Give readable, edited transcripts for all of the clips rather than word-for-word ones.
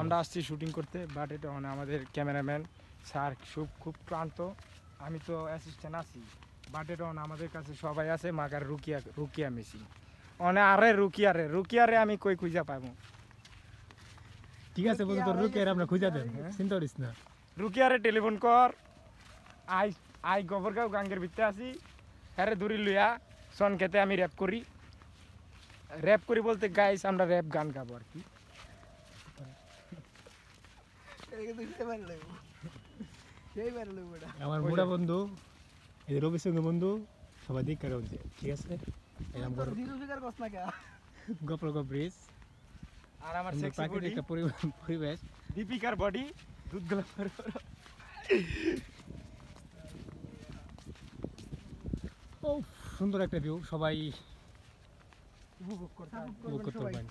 আমরা আসছি শুটিং করতে, বাট এটা মানে আমাদের ক্যামেরাম্যান স্যার খুব ক্লান্ত, আমি তো অ্যাসিস্ট্যান্ট আছি, বাট এটা আমাদের কাছে সবাই আছে মাগার রুকিয়া মেশিন আরে রুকিয়ারে আমি কই খুঁজা পাবো। ঠিক আছে বন্ধু, তোর রুকিয়ারে আমরা খুঁজা দেন, চিন্তা করিস না। রুকিয়ারে টেলিফোন কর, আই গোবরগাঁও গাঙ্গের ভিতরে আছি, হ্যাঁ দূরি লইয়া সন খেতে আমি র্যাপ করি বলতে গাইস আমরা র্যাপ গান গাবো আর কি। আমার বুড়া বন্ধু, এই রবি সঙ্গে বন্ধু সবাই দিক করে হচ্ছে, ঠিক আছে। গপ্র ব্রিজ আর আমার সেক্সি বডি, প্রাকৃতিক পরিবেশ, দীপিকার বডি দুধ গলা ও সুন্দর একটা ভিউ, সবাই উপভোগ করতে পারবেন।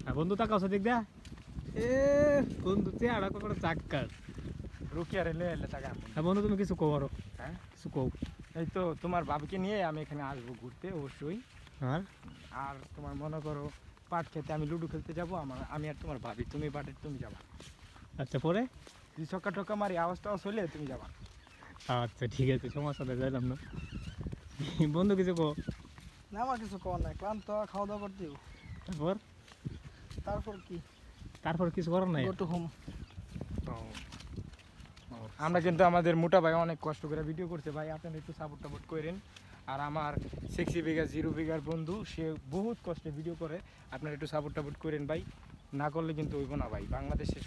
আর বন্ধু তাকাও দিক দা, বন্ধু চেহারা কত চাক্কার। রুকিয়ারে লে এলে টাকা। হ্যাঁ বন্ধু, তুমি কিছু কো, হ্যাঁ কিছু কো। এই তো তোমার বাবাকে নিয়ে আমি এখানে আসবো ঘুরতে অবশ্যই। আর তোমার মনে করো পাট খেতে আমি লুডো খেলতে যাবো, আমি আর তোমার ভাবি, তুমি পাটের তুমি যাবা। আচ্ছা পরে যদি ছক্কা টক্কা মারি আওয়াজ টাওয়াজ হলে তুমি যাবা। আচ্ছা ঠিক আছে, সমস্যা নেই, যাইলাম না। বন্ধু কিছু কো। না আমার কিছু কর নাই, ক্লান্ত, খাওয়া দাওয়া করতে। তারপর কিছু করার নাই। Go to home. আমরা কিন্তু আমাদের মোটা ভাই অনেক কষ্ট করে ভিডিও করছে ভাই, আপনারা একটু সাপোর্ট টাপোর্ট করেন। আর আমার সেক্সি বিঘা জিরো বিঘার বন্ধু, সে বহুত কষ্টে ভিডিও করে, আপনারা একটু সাপোর্ট টাপোর্ট করেন ভাই, না করলে কিন্তু হইব না ভাই। বাংলাদেশে